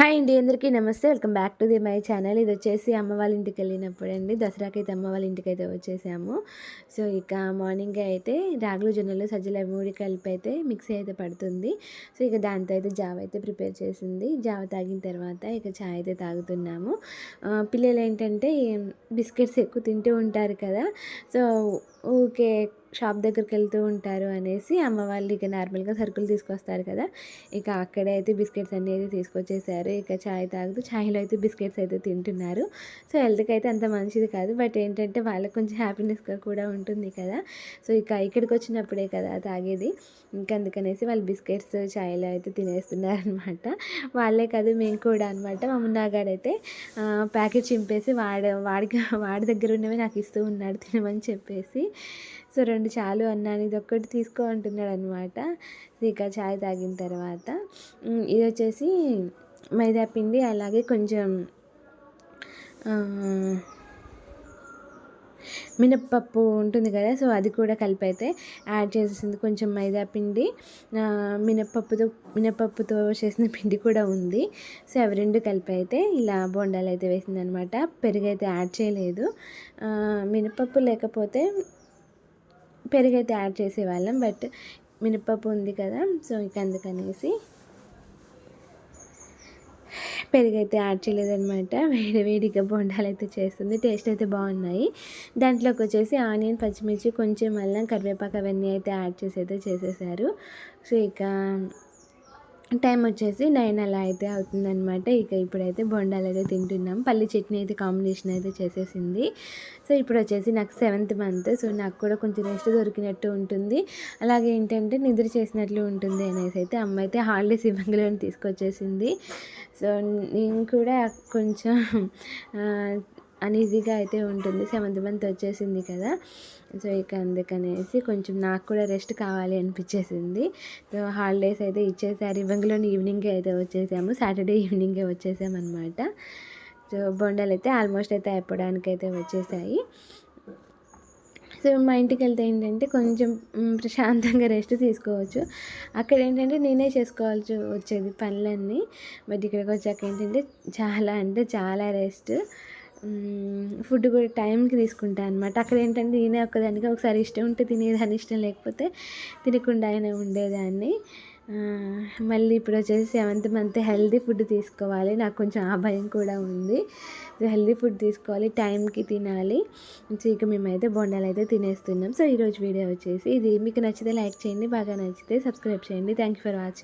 Hi అండి, అందరికీ నమస్తే. Welcome back to my channel. ఇది వచ్చేసి అమ్మ వాళ్ళ ఇంటికి వెళ్ళినప్పుడు అండి. దసరాకైతే అమ్మ వాళ్ళ ఇంటికి అయితే వచ్చేసాము. సో ఇక మార్నింగ్ అయితే రాగులు, జొన్నలు, సజ్జలు మూడి కలిపి అయితే మిక్సీ అయితే పడుతుంది. సో ఇక దాంతో అయితే జావ అయితే ప్రిపేర్ చేసింది. జావ తాగిన తర్వాత ఇక చాయ్ అయితే తాగుతున్నాము. పిల్లలు ఏంటంటే బిస్కెట్స్ ఎక్కువ తింటూ ఉంటారు కదా. సో ఊకే షాప్ దగ్గరికి వెళ్తూ ఉంటారు అనేసి అమ్మ వాళ్ళు ఇక నార్మల్గా సరుకులు తీసుకొస్తారు కదా, ఇక అక్కడే అయితే బిస్కెట్స్ అనేది తీసుకొచ్చేసారు. ఇక చాయ్ తాగుతూ చాయ్లో అయితే బిస్కెట్స్ అయితే తింటున్నారు. సో హెల్త్కి అయితే అంత మంచిది కాదు, బట్ ఏంటంటే వాళ్ళకి కొంచెం హ్యాపీనెస్గా కూడా ఉంటుంది కదా. సో ఇక ఇక్కడికి వచ్చినప్పుడే కదా తాగేది, ఇంకా అందుకనేసి వాళ్ళు బిస్కెట్స్ చాయ్లో అయితే తినేస్తున్నారనమాట. వాళ్ళే కాదు మేము కూడా అనమాట. మా మున్నాగాడైతే ప్యాకెట్ చింపేసి వాడి దగ్గర ఉన్నవి నాకు ఇస్తూ ఉన్నాడు తినమని చెప్పేసి. సో 2 చాలు అన్నాను, ఇది ఒక్కటి తీసుకో అంటున్నాడు అనమాట. ఇక చాయ్ తాగిన తర్వాత ఇది వచ్చేసి మైదా పిండి, అలాగే కొంచెం మినప్పప్పు ఉంటుంది కదా, సో అది కూడా కలిపి అయితే యాడ్ చేసేసింది. కొంచెం మైదా పిండి, మినప్పప్పుతో చేసిన పిండి కూడా ఉంది. సో అవి 2 కలిపి అయితే ఇలా బోండాలు అయితే వేసింది అనమాట. పెరుగు అయితే యాడ్ చేయలేదు. మినప్పప్పు లేకపోతే పెరుగు అయితే యాడ్ చేసేవాళ్ళం, బట్ మినప్పప్పు ఉంది కదా, సో ఇక అందుకనేసి పెరుగు అయితే యాడ్ చేయలేదనమాట. వేడిగా బొండాలు అయితే చేస్తుంది. టేస్ట్ అయితే బాగున్నాయి. దాంట్లోకి వచ్చేసి ఆనియన్, పచ్చిమిర్చి, కొంచెం అల్లం, కరివేపాకు అవన్నీ అయితే యాడ్ చేసి అయితే చేసేసారు. సో ఇక టైం వచ్చేసి 9 అలా అయితే అవుతుందనమాట. ఇక ఇప్పుడైతే బొండాలు అయితే తింటున్నాం. పల్లి చట్నీ అయితే కాంబినేషన్ అయితే చేసేసింది. సో ఇప్పుడు వచ్చేసి నాకు 7th మంత్. సో నాకు కూడా కొంచెం రెస్ట్ దొరికినట్టు ఉంటుంది, అలాగే ఏంటంటే నిద్ర చేసినట్లు ఉంటుంది అనేసి అయితే అమ్మ అయితే హాలిడేస్ ఇవ్వంగానే తీసుకొచ్చేసింది. సో నేను కూడా కొంచెం అన్ఈజీగా అయితే ఉంటుంది. 7th మంత్ వచ్చేసింది కదా, సో ఇక అందుకనేసి కొంచెం నాకు కూడా రెస్ట్ కావాలి అనిపించేసింది. సో హాలిడేస్ అయితే ఇచ్చేసారు. ఇవ్వంగిలోని ఈవినింగే అయితే వచ్చేసాము, సాటర్డే ఈవినింగే వచ్చేసామన్నమాట. సో బొండాలు అయితే ఆల్మోస్ట్ అయితే అయిపోవడానికి అయితే వచ్చేసాయి. సో మా ఇంటికి వెళ్తే ఏంటంటే కొంచెం ప్రశాంతంగా రెస్ట్ తీసుకోవచ్చు. అక్కడ ఏంటంటే నేనే చేసుకోవాల్సి వచ్చేది పనులన్నీ, బట్ ఇక్కడికి వచ్చాక ఏంటంటే చాలా అంటే చాలా రెస్ట్. ఫుడ్ కూడా టైంకి తీసుకుంటాను అనమాట. అక్కడ ఏంటంటే నేనే ఒక్కదానికి ఒకసారి ఇష్టం ఉంటే తినేదాన్ని, ఇష్టం లేకపోతే తినకుండా అయినా ఉండేదాన్ని. మళ్ళీ ఇప్పుడు వచ్చేసి 7th మంత్ హెల్దీ ఫుడ్ తీసుకోవాలి, నాకు కొంచెం ఆ భయం కూడా ఉంది. హెల్దీ ఫుడ్ తీసుకోవాలి, టైంకి తినాలి. సో ఇక మేమైతే బొండాలు అయితే తినేస్తున్నాం. సో ఈరోజు వీడియో వచ్చేసి ఇది. మీకు నచ్చితే లైక్ చేయండి, బాగా నచ్చితే సబ్స్క్రైబ్ చేయండి. Thank you for watching.